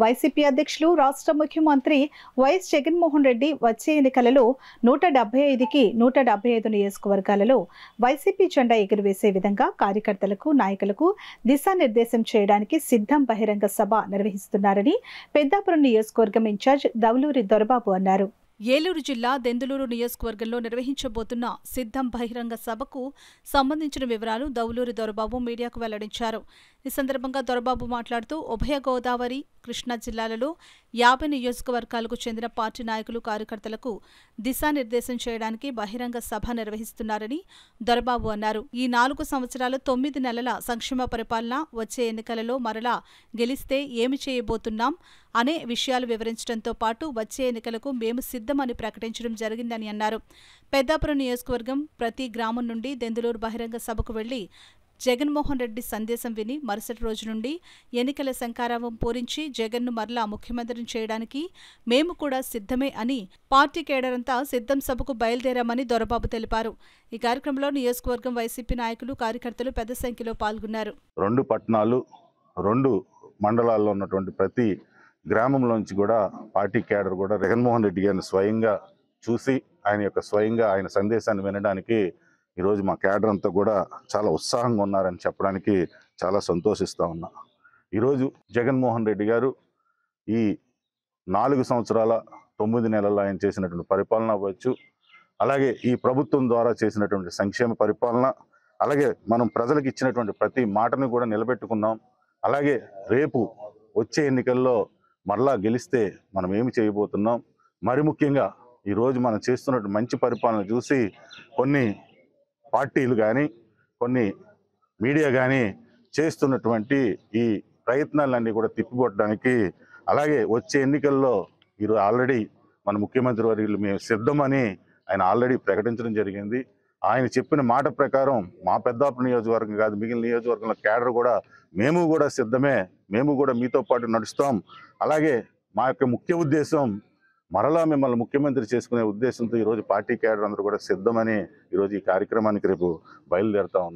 YCP అధ్యక్షులు రాష్ట్ర ముఖ్యమంత్రి వైఎస్ జగన్మోహన్ రెడ్డి వచ్చే ఎన్నికలలో 175కి 175 నియోజకవర్గాలలో వైసీపీ జెండా ఎగురవేసే విధంగా కార్యకర్తలకు, నాయకులకు దిశానిర్దేశం చేయడానికి సిద్ధం బహిరంగ సభ నిర్వహిస్తున్నారని పెద్దాపురం నియోజకవర్గం ఇన్ఛార్జ్ దౌలూరి దొరబాబు అన్నారు. ఏలూరు జిల్లా దెందులూరు నియోజకవర్గంలో నిర్వహించబోతున్న సిద్ధం బహిరంగ సభకు సంబంధించిన వివరాలు దౌలూరి దొరబాబు మీడియాకు వెల్లడించారు. ఈ సందర్భంగా దొరబాబు మాట్లాడుతూ ఉభయ గోదావరి, కృష్ణా జిల్లాలలో 50 నియోజకవర్గాలకు చెందిన పార్టీ నాయకులు, కార్యకర్తలకు దిశానిర్దేశం చేయడానికి బహిరంగ సభ నిర్వహిస్తున్నారని దొరబాబు అన్నారు. ఈ 4 సంవత్సరాల 9 నెలల సంక్షేమ పరిపాలన, వచ్చే ఎన్నికలలో మరలా గెలిస్తే ఏమి చేయబోతున్నాం అనే విషయాలు వివరించడంతో పాటు వచ్చే ఎన్నికలకు మేము సిద్ధమని ప్రకటించడం జరిగిందని అన్నారు. పెద్దాపురం నియోజకవర్గం ప్రతి గ్రామం నుండి దెందులూరు బహిరంగ సభకు వెళ్లి జగన్మోహన్ రెడ్డి సందేశం విని మరుసటి రోజు నుండి ఎన్నికల శంఖారావం పూరించి జగన్ను మరలా ముఖ్యమంత్రిని చేయడానికి మేము కూడా సిద్ధమే అని పార్టీ కేడరంతా సిద్ధం సభకు బయలుదేరామని దొరబాబు తెలిపారు. ఈ కార్యక్రమంలో నియోజకవర్గం వైసీపీ నాయకులు, కార్యకర్తలు పెద్ద సంఖ్యలో పాల్గొన్నారు. 2 పట్టణాలు, 2 మండలాల్లో ఉన్నటువంటి ప్రతి గ్రామంలోంచి కూడా పార్టీ కేడర్ కూడా జగన్మోహన్ రెడ్డి గారిని స్వయంగా చూసి ఆయన సందేశాన్ని వినడానికి ఈరోజు మా కేడర్ అంతా కూడా చాలా ఉత్సాహంగా ఉన్నారని చెప్పడానికి చాలా సంతోషిస్తూ ఉన్నా. ఈరోజు జగన్మోహన్ రెడ్డి గారు ఈ 4 సంవత్సరాల 9 నెలల్లో ఆయన చేసినటువంటి పరిపాలన అవ్వచ్చు, అలాగే ఈ ప్రభుత్వం ద్వారా చేసినటువంటి సంక్షేమ పరిపాలన, అలాగే మనం ప్రజలకు ఇచ్చినటువంటి ప్రతి మాటను కూడా నిలబెట్టుకున్నాం. అలాగే రేపు వచ్చే ఎన్నికల్లో మరలా గెలిస్తే మనం ఏమి చేయబోతున్నాం, మరి ముఖ్యంగా ఈరోజు మనం చేస్తున్నటువంటి మంచి పరిపాలన చూసి కొన్ని పార్టీలు కానీ, కొన్ని మీడియా కానీ చేస్తున్నటువంటి ఈ ప్రయత్నాలన్నీ కూడా తిప్పికొట్టడానికి, అలాగే వచ్చే ఎన్నికల్లో ఈరోజు ఆల్రెడీ మన ముఖ్యమంత్రి వర్యులు మేము సిద్ధమని ఆయన ఆల్రెడీ ప్రకటించడం జరిగింది. ఆయన చెప్పిన మాట ప్రకారం మా పెద్దాపురం నియోజకవర్గం కాదు, మిగిలిన నియోజకవర్గంలో కేడర్ కూడా మేము కూడా సిద్ధమే, మేము కూడా మీతో పాటు నడుస్తాం. అలాగే మా యొక్క ముఖ్య ఉద్దేశం మరలా మిమ్మల్ని ముఖ్యమంత్రి చేసుకునే ఉద్దేశంతో ఈరోజు పార్టీ కేడర్ అందరూ కూడా సిద్ధమని ఈరోజు ఈ కార్యక్రమానికి రేపు బయలుదేరుతా ఉంది.